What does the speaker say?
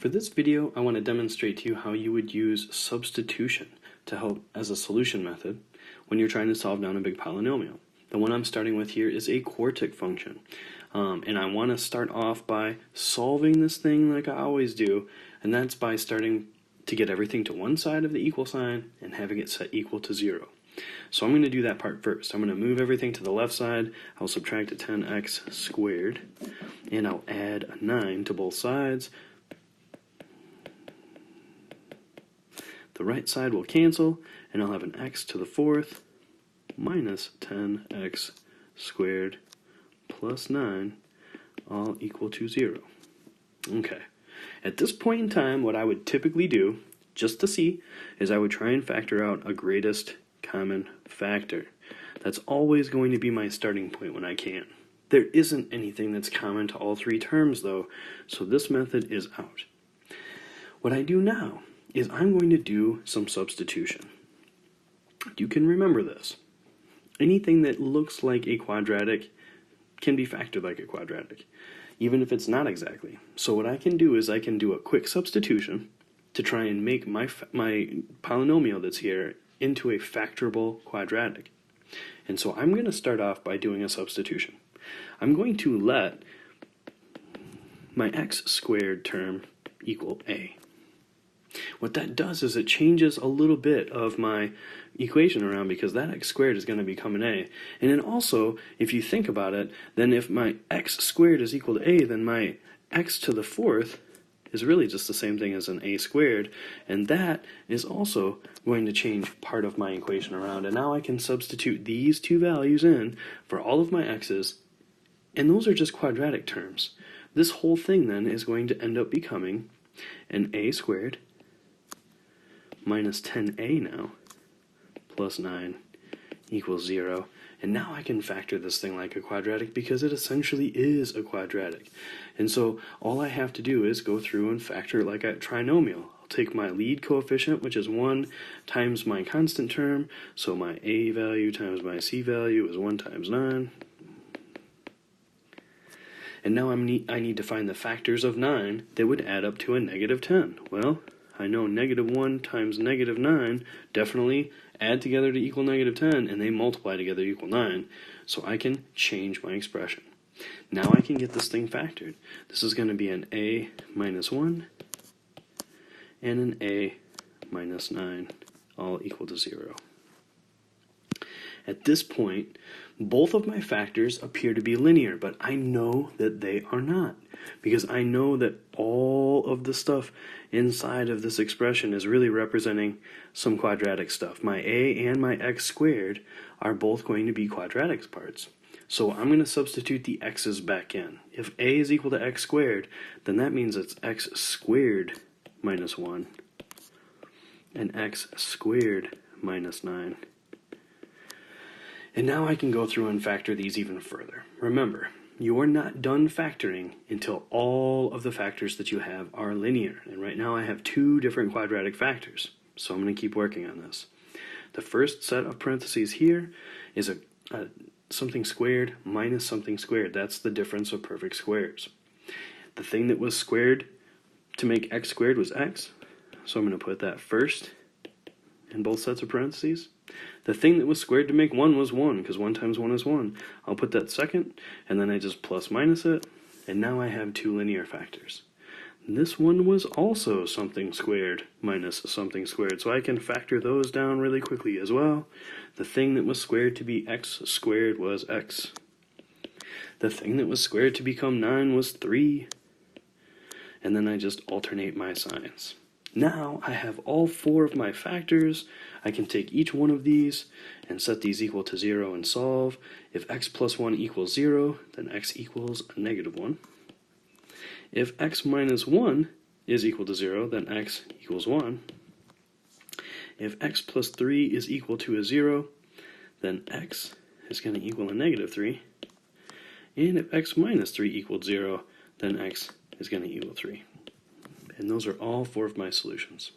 For this video, I want to demonstrate to you how you would use substitution to help as a solution method when you're trying to solve down a big polynomial. The one I'm starting with here is a quartic function. And I want to start off by solving this thing like I always do, and that's by starting to get everything to one side of the equal sign and having it set equal to 0. So I'm going to do that part first. I'm going to move everything to the left side. I'll subtract a 10x squared, and I'll add a 9 to both sides. The right side will cancel, and I'll have an x to the fourth minus 10x squared plus 9, all equal to 0. Okay. At this point in time, what I would typically do, just to see, is I would try and factor out a greatest common factor. That's always going to be my starting point when I can. There isn't anything that's common to all three terms, though, so this method is out. What I do now is I'm going to do some substitution. You can remember this. Anything that looks like a quadratic can be factored like a quadratic, even if it's not exactly. So what I can do is I can do a quick substitution to try and make my polynomial that's here into a factorable quadratic. And so I'm going to start off by doing a substitution. I'm going to let my x squared term equal a. What that does is it changes a little bit of my equation around, because that x squared is going to become an a. And then also, if you think about it, then if my x squared is equal to a, then my x to the fourth is really just the same thing as an a squared, and that is also going to change part of my equation around. And now I can substitute these two values in for all of my x's, and those are just quadratic terms. This whole thing then is going to end up becoming an a squared minus 10a now plus 9 equals 0. And now I can factor this thing like a quadratic because it essentially is a quadratic. And so all I have to do is go through and factor it like a trinomial. I'll take my lead coefficient, which is 1, times my constant term. So my a value times my c value is 1 times 9. And now I need to find the factors of 9 that would add up to a negative 10. Well, I know negative 1 times negative 9 definitely add together to equal negative 10, and they multiply together to equal 9, so I can change my expression. Now I can get this thing factored. This is going to be an a minus 1 and an a minus 9, all equal to 0. At this point, both of my factors appear to be linear, but I know that they are not, because I know that all of the stuff inside of this expression is really representing some quadratic stuff. My a and my x squared are both going to be quadratic parts. So I'm going to substitute the x's back in. If a is equal to x squared, then that means it's x squared minus 1 and x squared minus 9. And now I can go through and factor these even further. Remember, you're not done factoring until all of the factors that you have are linear. And right now I have 2 different quadratic factors, so I'm going to keep working on this. The first set of parentheses here is a something squared minus something squared. That's the difference of perfect squares. The thing that was squared to make x squared was x, so I'm going to put that first in both sets of parentheses. The thing that was squared to make 1 was 1, because 1 times 1 is 1. I'll put that second, and then I just plus minus it, and now I have 2 linear factors. This one was also something squared minus something squared, so I can factor those down really quickly as well. The thing that was squared to be x squared was x. The thing that was squared to become 9 was 3. And then I just alternate my signs. Now I have all 4 of my factors. I can take each one of these and set these equal to 0 and solve. If x plus 1 equals 0, then x equals a negative 1. If x minus 1 is equal to 0, then x equals 1. If x plus 3 is equal to a 0, then x is going to equal a negative 3. And if x minus 3 equals 0, then x is going to equal 3. And those are all 4 of my solutions.